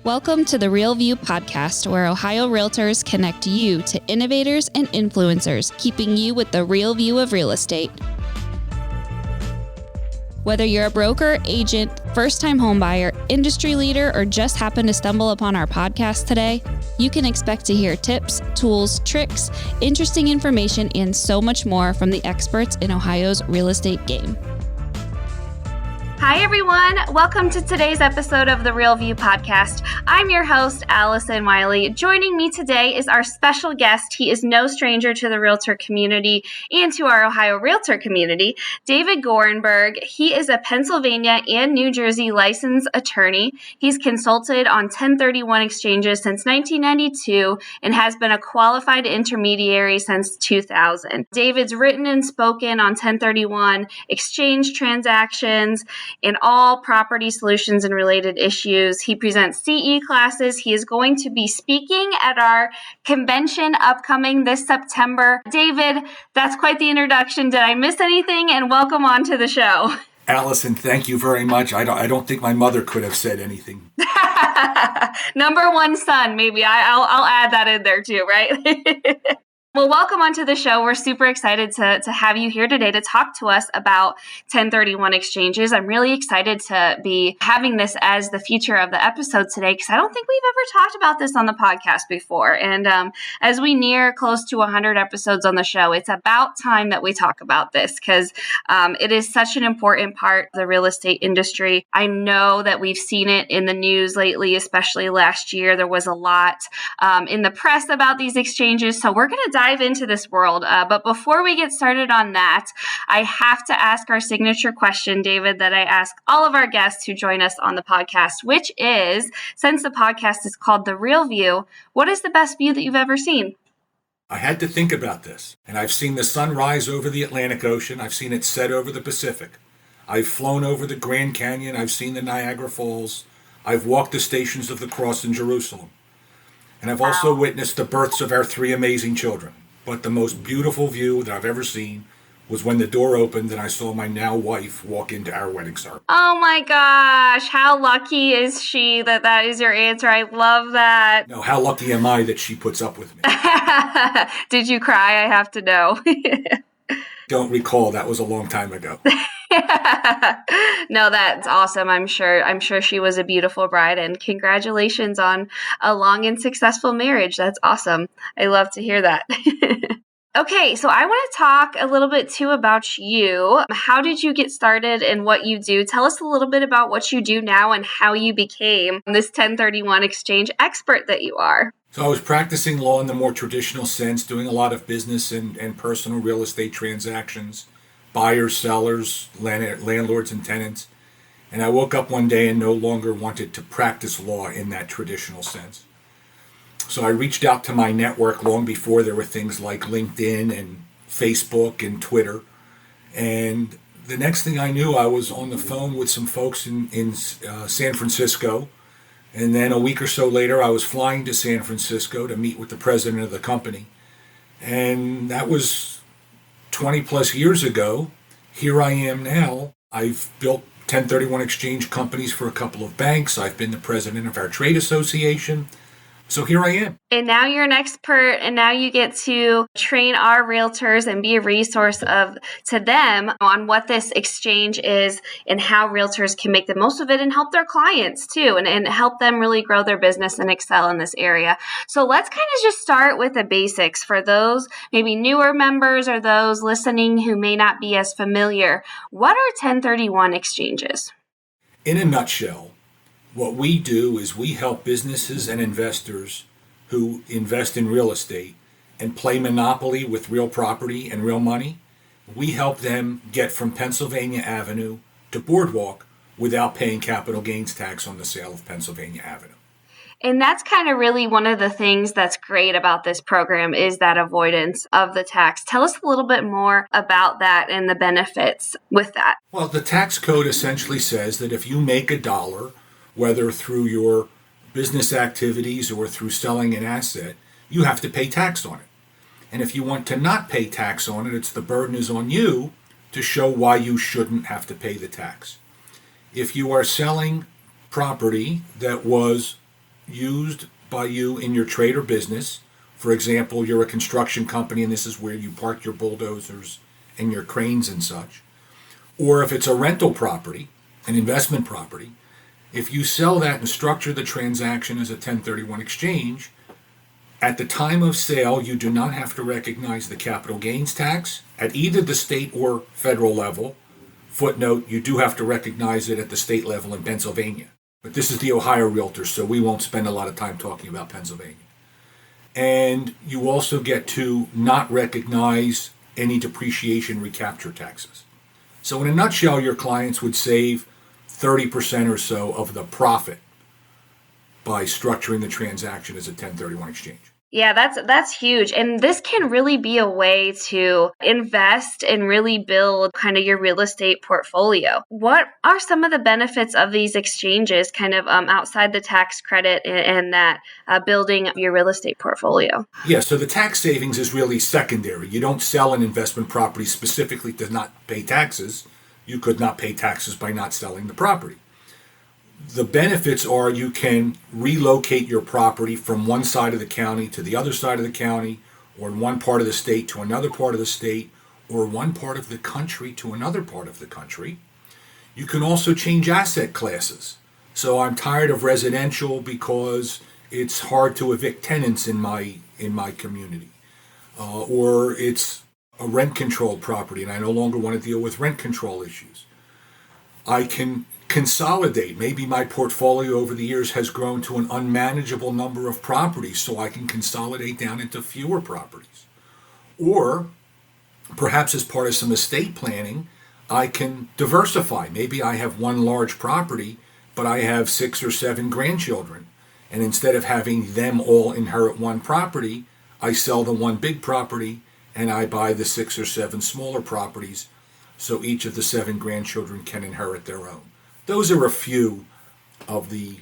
Welcome to the Real View podcast, where Ohio Realtors connect you to innovators and influencers, keeping you with the real view of real estate. Whether you're a broker, agent, first-time homebuyer, industry leader, or just happen to stumble upon our podcast today, you can expect to hear tips, tools, tricks, interesting information, and so much more from the experts in Ohio's real estate game. Hi, everyone. Welcome to today's episode of the Real View podcast. I'm your host, Allison Wiley. Joining me today is our special guest. He is no stranger to the realtor community and to our Ohio realtor community, David Gorenberg. He is a Pennsylvania and New Jersey licensed attorney. He's consulted on 1031 exchanges since 1992 and has been a qualified intermediary since 2000. David's written and spoken on 1031 exchange transactions in all property solutions and related issues. He presents CE classes. He is going to be speaking at our convention upcoming this September. David, that's quite the introduction. Did I miss anything? And welcome on to the show. Allison, thank you very much. I don't think my mother could have said anything. Number one son, maybe. I'll add that in there too, right? Well, welcome onto the show. We're super excited to have you here today to talk to us about 1031 exchanges. I'm really excited to be having this as the feature of the episode today because I don't think we've ever talked about this on the podcast before. And as we near close to 100 episodes on the show, it's about time that we talk about this because it is such an important part of the real estate industry. I know that we've seen it in the news lately, especially last year. There was a lot in the press about these exchanges. So we're going to dive into this world. But before we get started on that, I have to ask our signature question, David, that I ask all of our guests who join us on the podcast, which is, since the podcast is called The Real View, what is the best view that you've ever seen? I had to think about this, and I've seen the sun rise over the Atlantic Ocean. I've seen it set over the Pacific. I've flown over the Grand Canyon. I've seen the Niagara Falls. I've walked the Stations of the Cross in Jerusalem. And I've also witnessed the births of our three amazing children. But the most beautiful view that I've ever seen was when the door opened and I saw my now wife walk into our wedding ceremony. Oh my gosh, how lucky is she that is your answer? I love that. No, how lucky am I that she puts up with me? Did you cry? I have to know. Don't recall. That was a long time ago. No, that's awesome. I'm sure she was a beautiful bride, and congratulations on a long and successful marriage. That's awesome. I love to hear that. Okay, so I want to talk a little bit too about you. How did you get started and what you do? Tell us a little bit about what you do now and how you became this 1031 exchange expert that you are. So I was practicing law in the more traditional sense, doing a lot of business and personal real estate transactions, buyers, sellers, landlords, and tenants. And I woke up one day and no longer wanted to practice law in that traditional sense. So I reached out to my network long before there were things like LinkedIn and Facebook and Twitter. And the next thing I knew, I was on the phone with some folks in San Francisco. And then a week or so later, I was flying to San Francisco to meet with the president of the company. And that was 20 plus years ago. Here I am now. I've built 1031 exchange companies for a couple of banks. I've been the president of our trade association. So here I am. And now you're an expert, and now you get to train our realtors and be a resource to them on what this exchange is and how realtors can make the most of it and help their clients too, and help them really grow their business and excel in this area. So let's kind of just start with the basics for those maybe newer members or those listening who may not be as familiar. What are 1031 exchanges? In a nutshell, what we do is we help businesses and investors who invest in real estate and play monopoly with real property and real money. We help them get from Pennsylvania Avenue to Boardwalk without paying capital gains tax on the sale of Pennsylvania Avenue. And that's kind of really one of the things that's great about this program is that avoidance of the tax. Tell us a little bit more about that and the benefits with that. Well, the tax code essentially says that if you make $1, whether through your business activities or through selling an asset, you have to pay tax on it. And if you want to not pay tax on it, the burden is on you to show why you shouldn't have to pay the tax. If you are selling property that was used by you in your trade or business. For example, you're a construction company and this is where you park your bulldozers and your cranes and such. Or if it's a rental property, an investment property, if you sell that and structure the transaction as a 1031 exchange, at the time of sale, you do not have to recognize the capital gains tax at either the state or federal level. Footnote, you do have to recognize it at the state level in Pennsylvania. But this is the Ohio Realtors, so we won't spend a lot of time talking about Pennsylvania. And you also get to not recognize any depreciation recapture taxes. So in a nutshell, your clients would save 30% or so of the profit by structuring the transaction as a 1031 exchange. Yeah, that's huge. And this can really be a way to invest and really build kind of your real estate portfolio. What are some of the benefits of these exchanges kind of outside the tax credit and that building your real estate portfolio? Yeah, so the tax savings is really secondary. You don't sell an investment property specifically to not pay taxes. You could not pay taxes by not selling the property. The benefits are you can relocate your property from one side of the county to the other side of the county, or in one part of the state to another part of the state, or one part of the country to another part of the country. You can also change asset classes. So I'm tired of residential because it's hard to evict tenants in my community. Or it's a rent-controlled property and I no longer want to deal with rent control issues. I can consolidate. Maybe my portfolio over the years has grown to an unmanageable number of properties, so I can consolidate down into fewer properties. Or perhaps as part of some estate planning, I can diversify. Maybe I have one large property, but I have 6 or 7 grandchildren. And instead of having them all inherit one property, I sell the one big property and I buy the 6 or 7 smaller properties, so each of the 7 grandchildren can inherit their own. Those are a few of the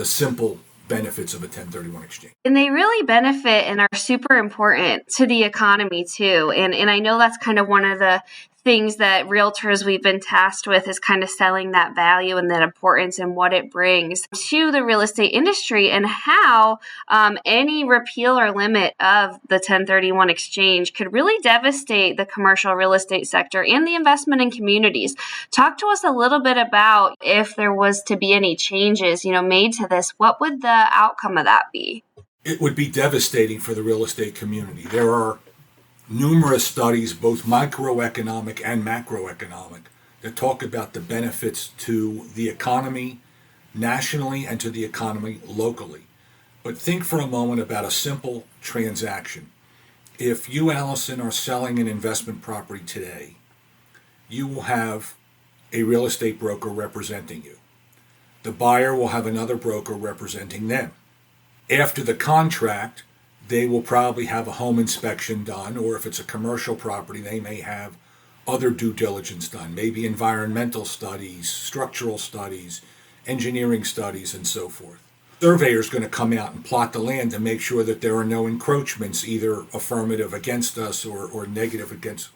simple benefits of a 1031 exchange. And they really benefit and are super important to the economy too. And I know that's kind of one of the things that realtors we've been tasked with is kind of selling that value and that importance and what it brings to the real estate industry, and how any repeal or limit of the 1031 exchange could really devastate the commercial real estate sector and the investment in communities. Talk to us a little bit about if there was to be any changes, made to this, what would the outcome of that be? It would be devastating for the real estate community. There are numerous studies, both microeconomic and macroeconomic, that talk about the benefits to the economy nationally and to the economy locally. But think for a moment about a simple transaction. If you, Allison, are selling an investment property today, you will have a real estate broker representing you. The buyer will have another broker representing them. After the contract, they will probably have a home inspection done, or if it's a commercial property, they may have other due diligence done, maybe environmental studies, structural studies, engineering studies, and so forth. Surveyor's going to come out and plot the land to make sure that there are no encroachments, either affirmative against us or negative against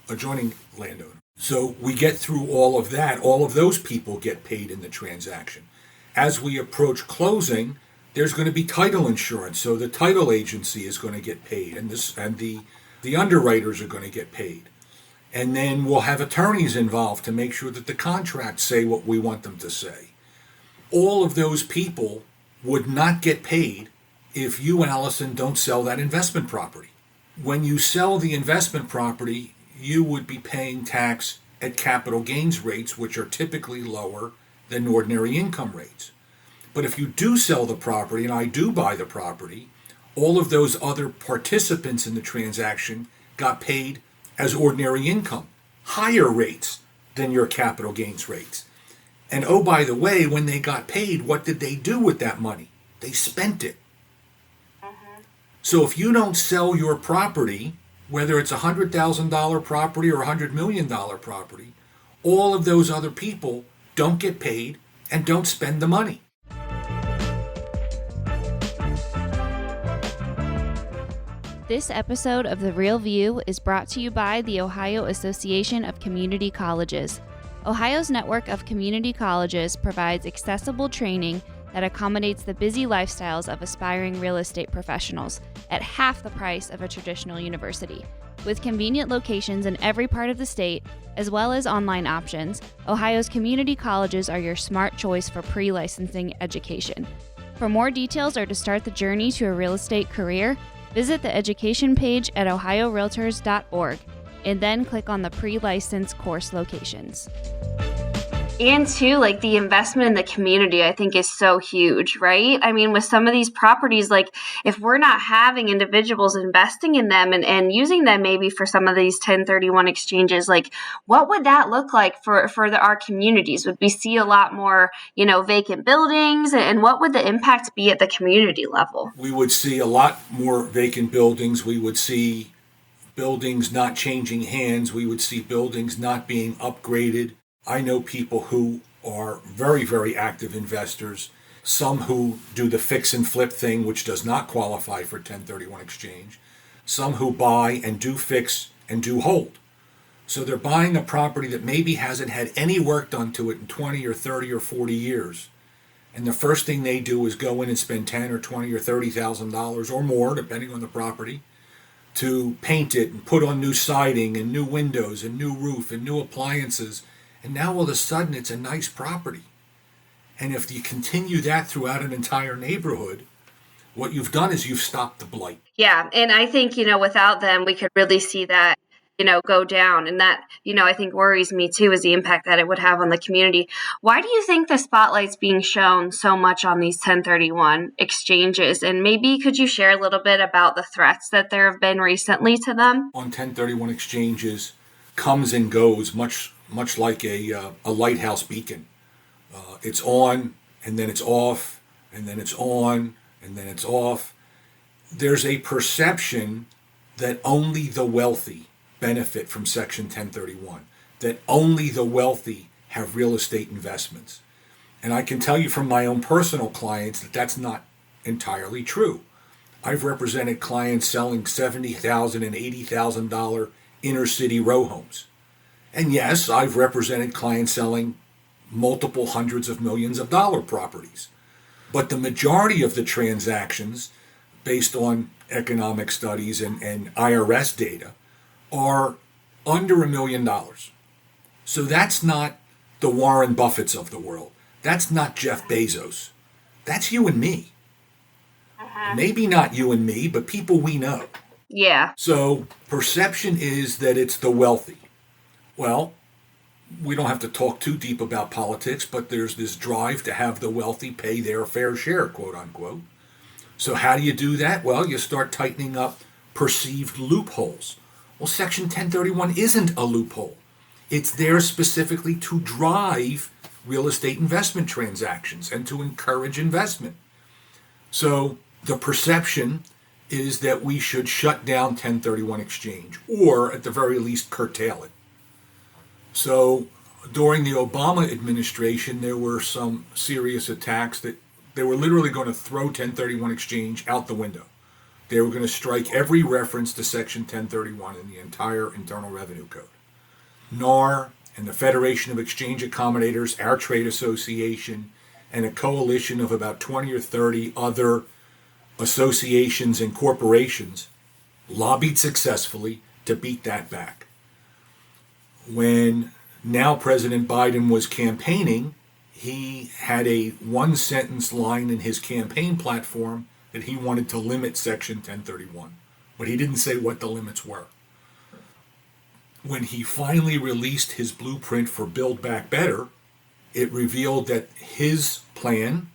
adjoining landowner. So we get through all of that. All of those people get paid in the transaction. As we approach closing, there's going to be title insurance, so the title agency is going to get paid, and the underwriters are going to get paid. And then we'll have attorneys involved to make sure that the contracts say what we want them to say. All of those people would not get paid if you, Allison, don't sell that investment property. When you sell the investment property, you would be paying tax at capital gains rates, which are typically lower than ordinary income rates. But if you do sell the property, and I do buy the property, all of those other participants in the transaction got paid as ordinary income, higher rates than your capital gains rates. And oh, by the way, when they got paid, what did they do with that money? They spent it. So if you don't sell your property, whether it's a $100,000 property or a $100 million property, all of those other people don't get paid and don't spend the money. This episode of The Real View is brought to you by the Ohio Association of Community Colleges. Ohio's network of community colleges provides accessible training that accommodates the busy lifestyles of aspiring real estate professionals at half the price of a traditional university. With convenient locations in every part of the state, as well as online options, Ohio's community colleges are your smart choice for pre-licensing education. For more details or to start the journey to a real estate career, visit the education page at ohiorealtors.org and then click on the pre-license course locations. And too, like the investment in the community, I think is so huge, right? I mean, with some of these properties, like if we're not having individuals investing in them and using them maybe for some of these 1031 exchanges, like what would that look like for our communities? Would we see a lot more, vacant buildings? And what would the impact be at the community level? We would see a lot more vacant buildings. We would see buildings not changing hands. We would see buildings not being upgraded. I know people who are very, very active investors, some who do the fix and flip thing, which does not qualify for 1031 exchange, some who buy and do fix and do hold. So they're buying a property that maybe hasn't had any work done to it in 20 or 30 or 40 years. And the first thing they do is go in and spend $10 or $20 or $30,000 or more, depending on the property, to paint it and put on new siding and new windows and new roof and new appliances. And now all of a sudden it's a nice property. And if you continue that throughout an entire neighborhood, what you've done is you've stopped the blight. Yeah. And I think, without them, we could really see that, go down. And that, I think worries me too, is the impact that it would have on the community. Why do you think the spotlight's being shown so much on these 1031 exchanges? And maybe could you share a little bit about the threats that there have been recently to them? On 1031 exchanges comes and goes, much like a lighthouse beacon. It's on, and then it's off, and then it's on, and then it's off. There's a perception that only the wealthy benefit from Section 1031, that only the wealthy have real estate investments. And I can tell you from my own personal clients that that's not entirely true. I've represented clients selling $70,000 and $80,000 inner city row homes. And yes, I've represented clients selling multiple hundreds of millions of dollar properties. But the majority of the transactions, based on economic studies and IRS data, are under $1 million. So that's not the Warren Buffetts of the world. That's not Jeff Bezos. That's you and me. Maybe not you and me, but people we know. Yeah. So perception is that it's the wealthy. Well, we don't have to talk too deep about politics, but there's this drive to have the wealthy pay their fair share, quote unquote. So how do you do that? Well, you start tightening up perceived loopholes. Well, Section 1031 isn't a loophole. It's there specifically to drive real estate investment transactions and to encourage investment. So the perception is that we should shut down 1031 exchange, or at the very least curtail it. So during the Obama administration, there were some serious attacks that they were literally going to throw 1031 exchange out the window. They were going to strike every reference to Section 1031 in the entire Internal Revenue Code. NAR and the Federation of Exchange Accommodators, our trade association, and a coalition of about 20 or 30 other associations and corporations lobbied successfully to beat that back. When now President Biden was campaigning, he had a one-sentence line in his campaign platform that he wanted to limit Section 1031, but he didn't say what the limits were. When he finally released his blueprint for Build Back Better, it revealed that his plan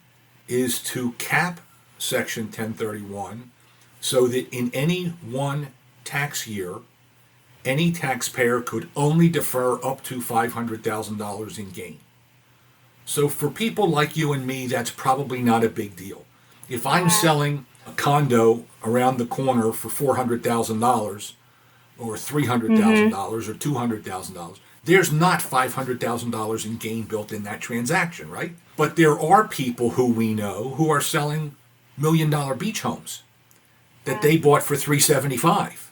is to cap Section 1031 so that in any one tax year, any taxpayer could only defer up to $500,000 in gain. So for people like you and me, that's probably not a big deal. If I'm selling a condo around the corner for $400,000 or $300,000 or $200,000, there's not $500,000 in gain built in that transaction, right? But there are people who we know who are selling $1 million beach homes that they bought for $375,000.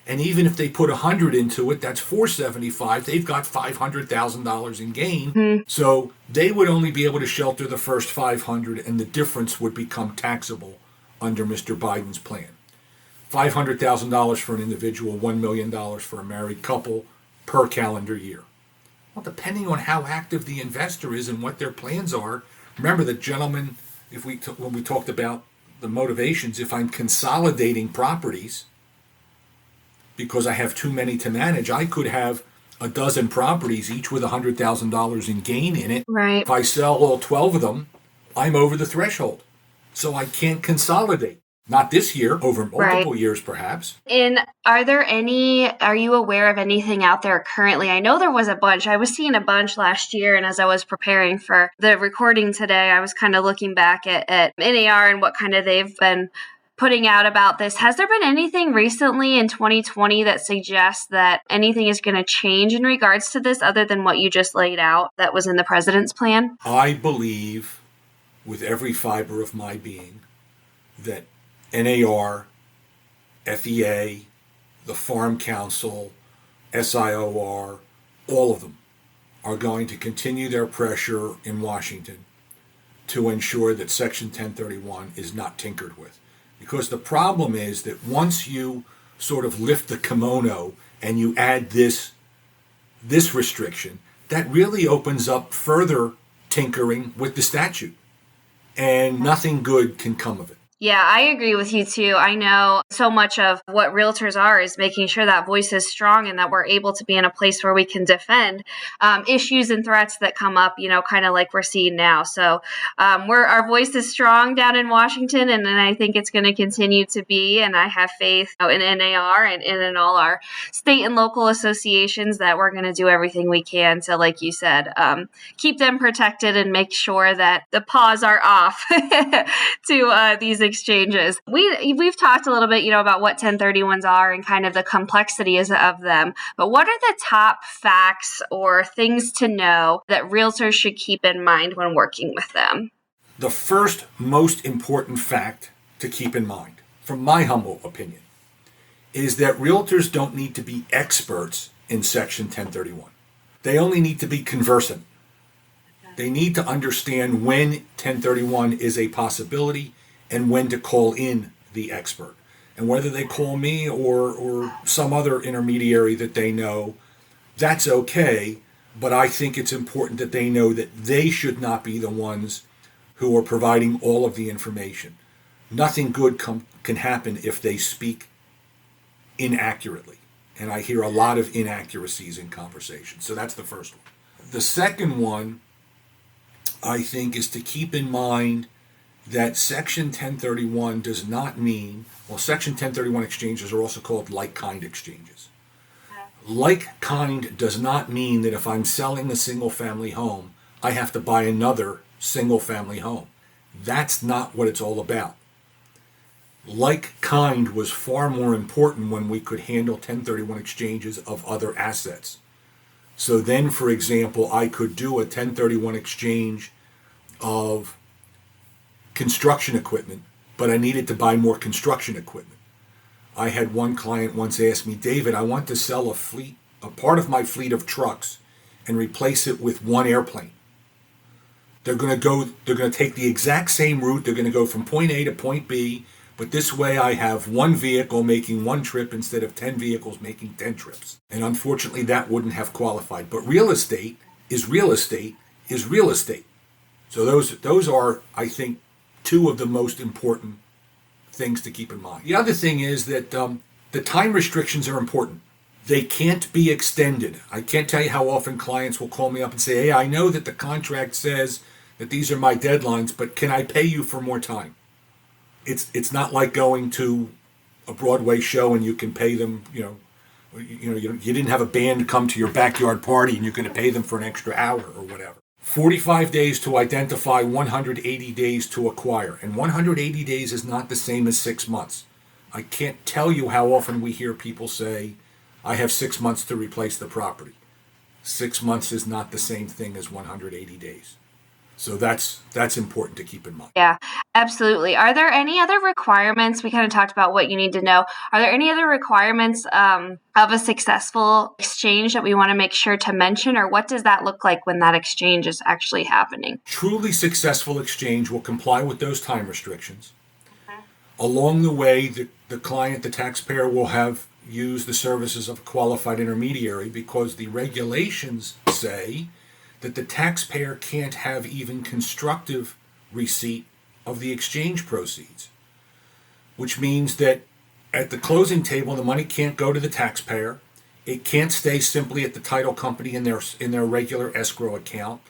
And even if they put 100 into it, that's 475. They've got $500,000 in gain. So they would only be able to shelter the first 500, and the difference would become taxable under Mr. Biden's plan. $500,000 for an individual, $1 million for a married couple per calendar year. Well, depending on how active the investor is and what their plans are, remember the gentleman, when we talked about the motivations, if I'm consolidating properties because I have too many to manage, I could have a dozen properties, each with $100,000 in gain in it. Right. If I sell all 12 of them, I'm over the threshold. So I can't consolidate. Not this year, over multiple years perhaps. And are you aware of anything out there currently? I know there was a bunch. I was seeing a bunch last year, and as I was preparing for the recording today, I was kind of looking back at NAR and what kind of they've been putting out about this. Has there been anything recently in 2020 that suggests that anything is going to change in regards to this other than what you just laid out that was in the president's plan? I believe with every fiber of my being that NAR, FEA, the Farm Council, SIOR, all of them are going to continue their pressure in Washington to ensure that Section 1031 is not tinkered with. Because the problem is that once you sort of lift the kimono and you add this restriction, that really opens up further tinkering with the statute. And nothing good can come of it. Yeah, I agree with you too. I know so much of what realtors are is making sure that voice is strong and that we're able to be in a place where we can defend issues and threats that come up, kind of like we're seeing now. So our voice is strong down in Washington, and I think it's going to continue to be. And I have faith in NAR and in all our state and local associations that we're going to do everything we can to, like you said, keep them protected and make sure that the paws are off to these exchanges. We've talked a little bit, about what 1031s are and kind of the complexities of them. But what are the top facts or things to know that realtors should keep in mind when working with them? The first most important fact to keep in mind, from my humble opinion, is that realtors don't need to be experts in Section 1031. They only need to be conversant. They need to understand when 1031 is a possibility and when to call in the expert. And whether they call me or some other intermediary that they know, that's okay, but I think it's important that they know that they should not be the ones who are providing all of the information. Nothing good can happen if they speak inaccurately. And I hear a lot of inaccuracies in conversations. So that's the first one. The second one, I think, is to keep in mind that Section 1031 does not mean, Section 1031 exchanges are also called like-kind exchanges. Like-kind does not mean that if I'm selling a single-family home, I have to buy another single-family home. That's not what it's all about. Like-kind was far more important when we could handle 1031 exchanges of other assets. So then, for example, I could do a 1031 exchange of construction equipment, but I needed to buy more construction equipment. I had one client once ask me, David, I want to sell a part of my fleet of trucks and replace it with one airplane. They're going to take the exact same route. They're going to go from point A to point B, but this way I have one vehicle making one trip instead of 10 vehicles making 10 trips. And unfortunately, that wouldn't have qualified. But real estate is real estate is real estate. So those are, I think, two of the most important things to keep in mind. The other thing is that the time restrictions are important. They can't be extended. I can't tell you how often clients will call me up and say, hey, I know that the contract says that these are my deadlines, but can I pay you for more time? It's not like going to a Broadway show and you can pay them, you didn't have a band come to your backyard party and you're going to pay them for an extra hour or whatever. 45 days to identify, 180 days to acquire. And 180 days is not the same as 6 months. I can't tell you how often we hear people say, I have 6 months to replace the property. 6 months is not the same thing as 180 days. So that's important to keep in mind. Yeah, absolutely. Are there any other requirements? We kind of talked about what you need to know. Are there any other requirements of a successful exchange that we want to make sure to mention, or what does that look like when that exchange is actually happening? Truly successful exchange will comply with those time restrictions. Along the way, the client, the taxpayer, will have used the services of a qualified intermediary because the regulations say that the taxpayer can't have even constructive receipt of the exchange proceeds, which means that at the closing table, the money can't go to the taxpayer. It can't stay simply at the title company in their regular escrow account.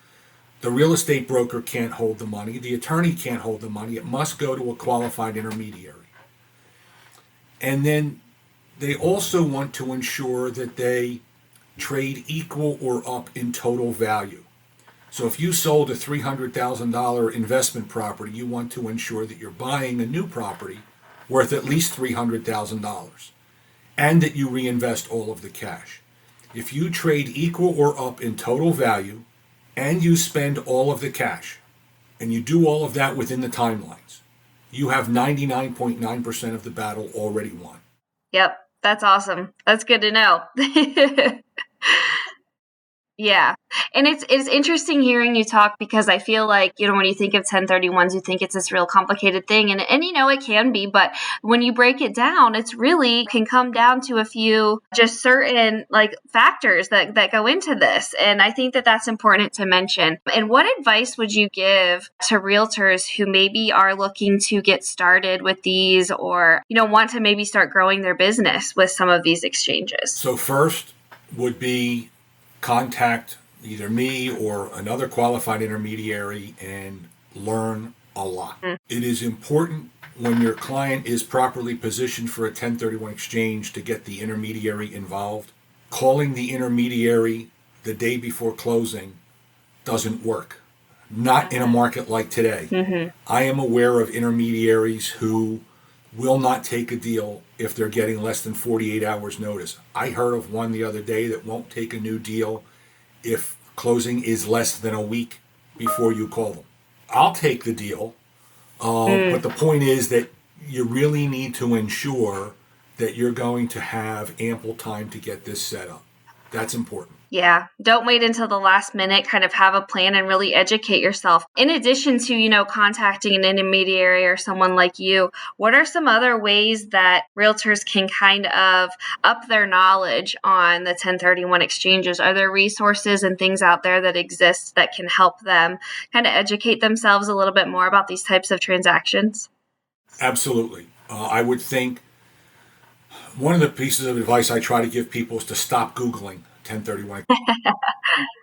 The real estate broker can't hold the money. The attorney can't hold the money. It must go to a qualified intermediary. And then they also want to ensure that they trade equal or up in total value. So if you sold a $300,000 investment property, you want to ensure that you're buying a new property worth at least $300,000 and that you reinvest all of the cash. If you trade equal or up in total value and you spend all of the cash and you do all of that within the timelines, you have 99.9% of the battle already won. Yep, that's awesome. That's good to know. Yeah. And it's interesting hearing you talk because I feel like, when you think of 1031s, you think it's this real complicated thing. And it can be, but when you break it down, it's really can come down to a few just certain factors that go into this. And I think that that's important to mention. And what advice would you give to realtors who maybe are looking to get started with these or, want to maybe start growing their business with some of these exchanges? So first would be contact either me or another qualified intermediary and learn a lot. It is important when your client is properly positioned for a 1031 exchange to get the intermediary involved. Calling the intermediary the day before closing doesn't work. Not in a market like today. I am aware of intermediaries who will not take a deal if they're getting less than 48 hours notice. I heard of one the other day that won't take a new deal if closing is less than a week before you call them. I'll take the deal, but the point is that you really need to ensure that you're going to have ample time to get this set up. That's important. Yeah. Don't wait until the last minute, kind of have a plan and really educate yourself. In addition to, contacting an intermediary or someone like you, what are some other ways that realtors can kind of up their knowledge on the 1031 exchanges? Are there resources and things out there that exist that can help them kind of educate themselves a little bit more about these types of transactions? Absolutely. I would think one of the pieces of advice I try to give people is to stop Googling 1031.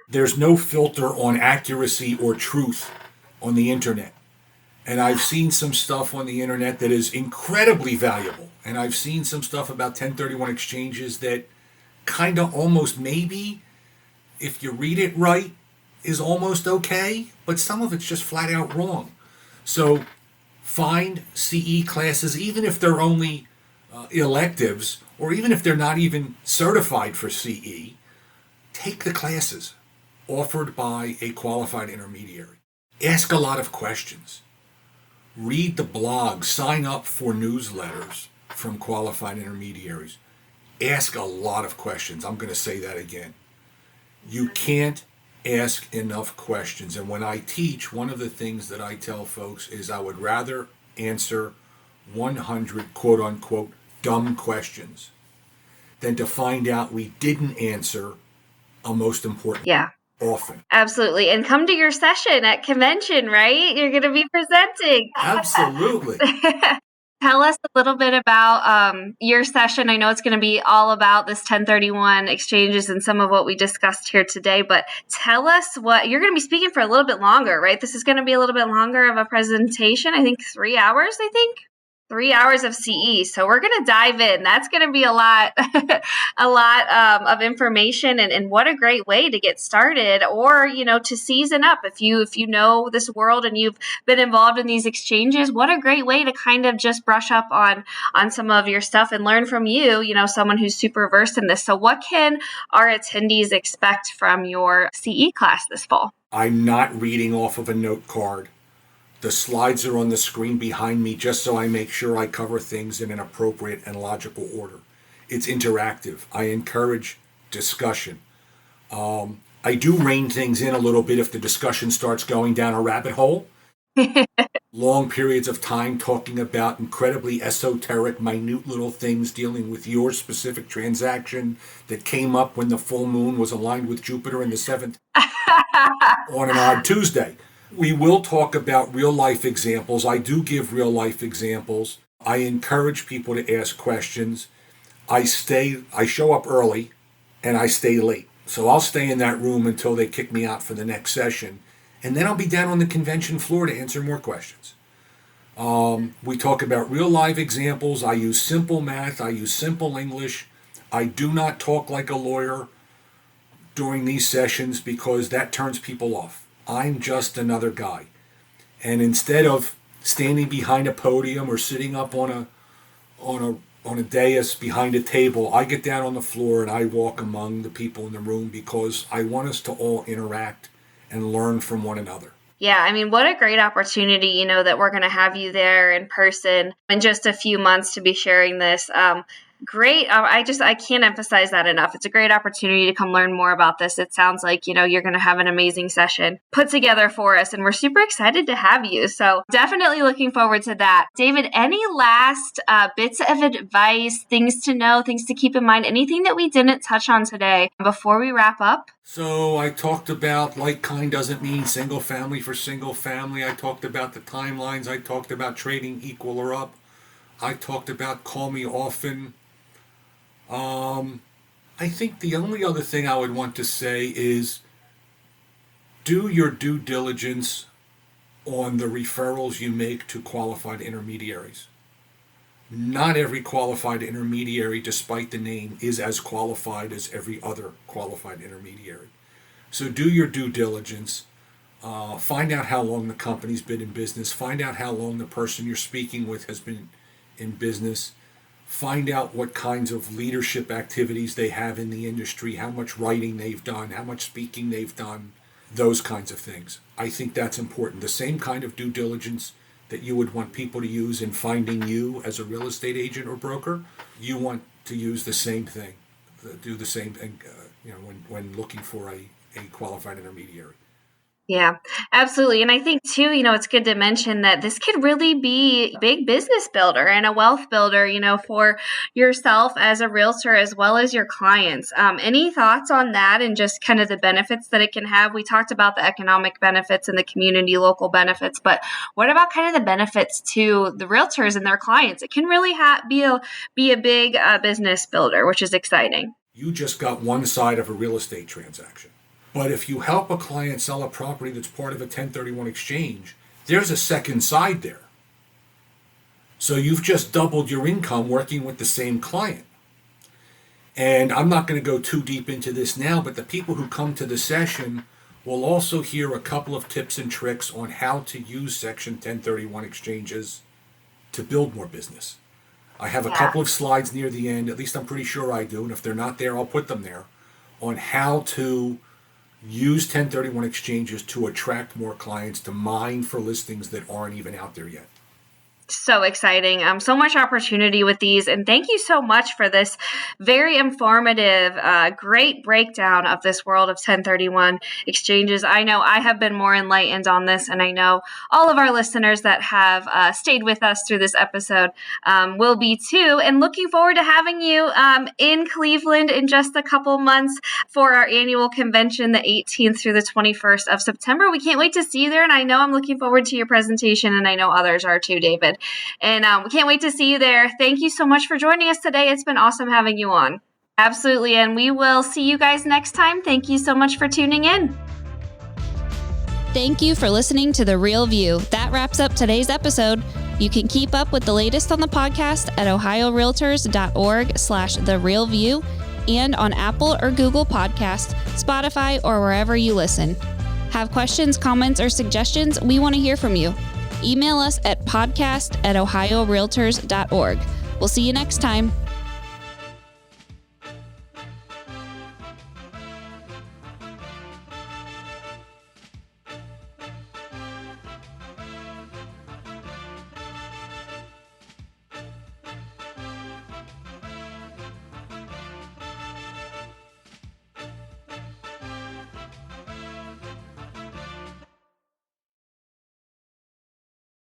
There's no filter on accuracy or truth on the internet. And I've seen some stuff on the internet that is incredibly valuable. And I've seen some stuff about 1031 exchanges that kind of almost maybe, if you read it right, is almost okay. But some of it's just flat out wrong. So find CE classes, even if they're only electives, or even if they're not even certified for CE. Take the classes offered by a qualified intermediary. Ask a lot of questions. Read the blogs. Sign up for newsletters from qualified intermediaries. Ask a lot of questions. I'm going to say that again. You can't ask enough questions. And when I teach, one of the things that I tell folks is I would rather answer 100 quote unquote dumb questions than to find out we didn't answer a most important. Yeah. Often. Absolutely. And come to your session at convention, right? You're going to be presenting. Absolutely. Tell us a little bit about your session. I know it's going to be all about this 1031 exchanges and some of what we discussed here today, but tell us what you're going to be speaking for a little bit longer, right? This is going to be a little bit longer of a presentation. I think 3 hours, 3 hours of CE. So we're going to dive in. That's going to be a lot of information and what a great way to get started or, to season up. If you know this world and you've been involved in these exchanges, what a great way to kind of just brush up on some of your stuff and learn from you, someone who's super versed in this. So what can our attendees expect from your CE class this fall? I'm not reading off of a note card. The slides are on the screen behind me just so I make sure I cover things in an appropriate and logical order. It's interactive. I encourage discussion. I do rein things in a little bit if the discussion starts going down a rabbit hole. Long periods of time talking about incredibly esoteric, minute little things dealing with your specific transaction that came up when the full moon was aligned with Jupiter in the 7th on an odd Tuesday. We will talk about real life examples. I do give real life examples. I encourage people to ask questions. I show up early and I stay late. So I'll stay in that room until they kick me out for the next session. And then I'll be down on the convention floor to answer more questions. We talk about real live examples. I use simple math. I use simple English. I do not talk like a lawyer during these sessions because that turns people off. I'm just another guy. And instead of standing behind a podium or sitting up on a dais behind a table, I get down on the floor and I walk among the people in the room because I want us to all interact and learn from one another. Yeah, I mean, what a great opportunity, that we're going to have you there in person in just a few months to be sharing this. Great. I can't emphasize that enough. It's a great opportunity to come learn more about this. It sounds like, you're going to have an amazing session put together for us, and we're super excited to have you. So definitely looking forward to that. David, any last bits of advice, things to know, things to keep in mind, anything that we didn't touch on today before we wrap up? So I talked about like kind doesn't mean single family for single family. I talked about the timelines. I talked about trading equal or up. I talked about call me often. I think the only other thing I would want to say is do your due diligence on the referrals you make to qualified intermediaries. Not every qualified intermediary, despite the name, is as qualified as every other qualified intermediary. So do your due diligence. Find out how long the company's been in business. Find out how long the person you're speaking with has been in business. Find out what kinds of leadership activities they have in the industry, how much writing they've done, how much speaking they've done, those kinds of things. I think that's important. The same kind of due diligence that you would want people to use in finding you as a real estate agent or broker, you want to use the same thing, do the same thing when looking for a qualified intermediary. Yeah, absolutely. And I think too, it's good to mention that this could really be a big business builder and a wealth builder, for yourself as a realtor as well as your clients. Any thoughts on that and just kind of the benefits that it can have? We talked about the economic benefits and the community local benefits, but what about kind of the benefits to the realtors and their clients? It can really be a big business builder, which is exciting. You just got one side of a real estate transaction. But if you help a client sell a property that's part of a 1031 exchange, there's a second side there. So you've just doubled your income working with the same client. And I'm not going to go too deep into this now, but the people who come to the session will also hear a couple of tips and tricks on how to use Section 1031 exchanges to build more business. I have a couple of slides near the end, at least I'm pretty sure I do, and if they're not there, I'll put them there, on how to use 1031 exchanges to attract more clients, to mine for listings that aren't even out there yet. So exciting. So much opportunity with these. And thank you so much for this very informative, great breakdown of this world of 1031 exchanges. I know I have been more enlightened on this, and I know all of our listeners that have stayed with us through this episode will be too. And looking forward to having you in Cleveland in just a couple months for our annual convention, the 18th through the 21st of September. We can't wait to see you there. And I know I'm looking forward to your presentation, and I know others are too, David. And we can't wait to see you there. Thank you so much for joining us today. It's been awesome having you on. Absolutely. And we will see you guys next time. Thank you so much for tuning in. Thank you for listening to The Real View. That wraps up today's episode. You can keep up with the latest on the podcast at ohiorealtors.org/therealview and on Apple or Google Podcasts, Spotify, or wherever you listen. Have questions, comments, or suggestions? We want to hear from you. Email us at podcast@ohiorealtors.org. We'll see you next time.